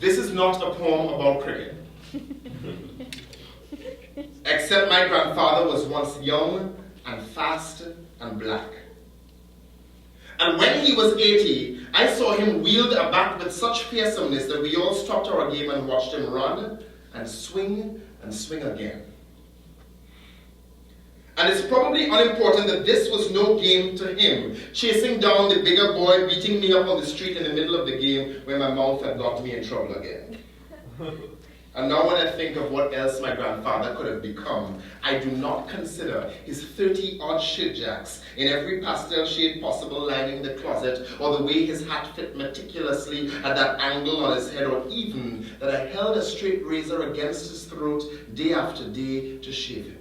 This is not a poem about cricket. Except my grandfather was once young and fast and black. And when he was 80, I saw him wield a bat with such fearsomeness that we all stopped our game and watched him run and swing again. And it's probably unimportant that this was no game to him, chasing down the bigger boy, beating me up on the street in the middle of the game when my mouth had got me in trouble again. And now when I think of what else my grandfather could have become, I do not consider his 30-odd shirt jacks in every pastel shade possible lining the closet, or the way his hat fit meticulously at that angle on his head, or even that I held a straight razor against his throat day after day to shave him.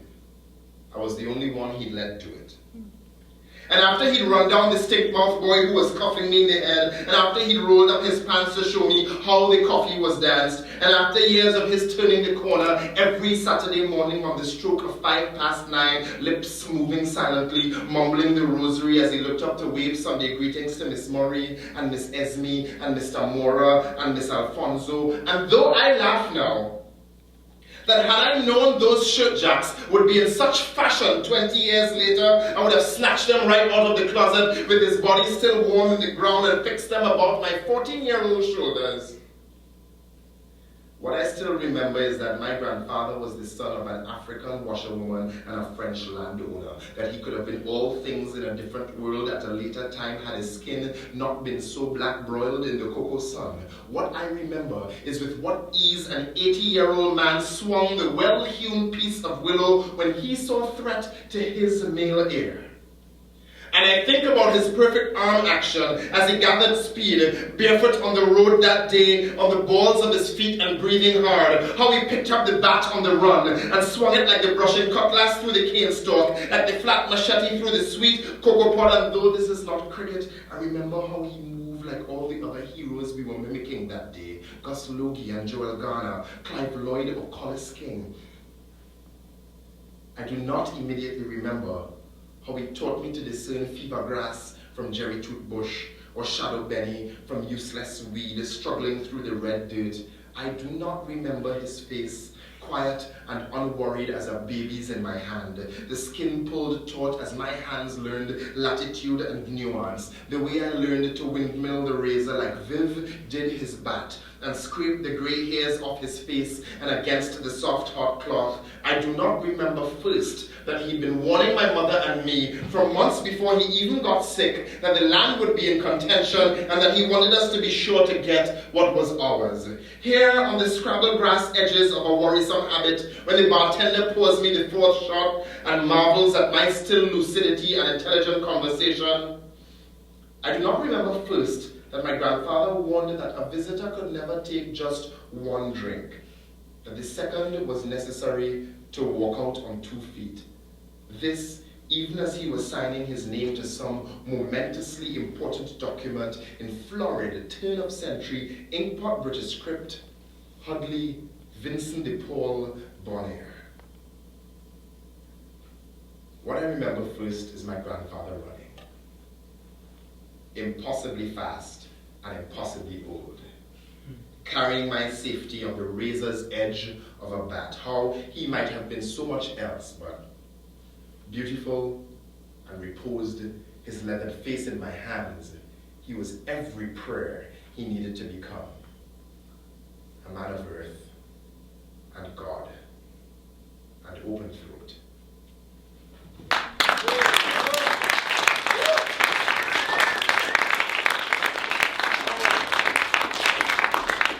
I was the only one he'd let do it. And after he'd run down the stink-mouthed boy who was cuffing me in the head, and after he'd rolled up his pants to show me how the coffee was danced, and after years of his turning the corner every Saturday morning on the stroke of 9:05, lips moving silently, mumbling the rosary as he looked up to wave Sunday greetings to Miss Murray, and Miss Esme, and Mr. Mora, and Miss Alfonso, and though I laugh now, that had I known those shirt jacks would be in such fashion 20 years later, I would have snatched them right out of the closet with his body still warm in the ground and fixed them about my 14-year-old shoulders. What I still remember is that my grandfather was the son of an African washerwoman and a French landowner, that he could have been all things in a different world at a later time had his skin not been so black-broiled in the cocoa sun. What I remember is with what ease an 80-year-old man swung the well-hewn piece of willow when he saw threat to his male heir. And I think about his perfect arm action as he gathered speed, barefoot on the road that day, on the balls of his feet and breathing hard. How he picked up the bat on the run and swung it like the brushing cutlass through the cane stalk, like the flat machete through the sweet cocoa pod. And though this is not cricket, I remember how he moved like all the other heroes we were mimicking that day. Gus Logie and Joel Garner, Clive Lloyd or Collis King. I do not immediately remember how he taught me to discern fever grass from Jerry Tooth Bush, or Shadow Benny from useless weed struggling through the red dirt. I do not remember his face, quiet and unworried as a baby's in my hand, the skin pulled taut as my hands learned latitude and nuance, the way I learned to windmill the razor like Viv did his bat, and scrape the grey hairs off his face and against the soft hot cloth. I do not remember first that he'd been warning my mother and me from months before he even got sick that the land would be in contention and that he wanted us to be sure to get what was ours. Here on the scrabble grass edges of a worrisome habit, when the bartender pours me the fourth shot and marvels at my still lucidity and intelligent conversation, I do not remember first that my grandfather warned that a visitor could never take just one drink, that the second was necessary to walk out on 2 feet. This, even as he was signing his name to some momentously important document in florid, turn-of-century, inkpot British script, Hudley, Vincent de Paul, Bonair. What I remember first is my grandfather running. Impossibly fast and impossibly old. Carrying my safety on the razor's edge of a bat. How he might have been so much else, but beautiful and reposed, his leathered face in my hands, he was every prayer he needed to become. A man of earth,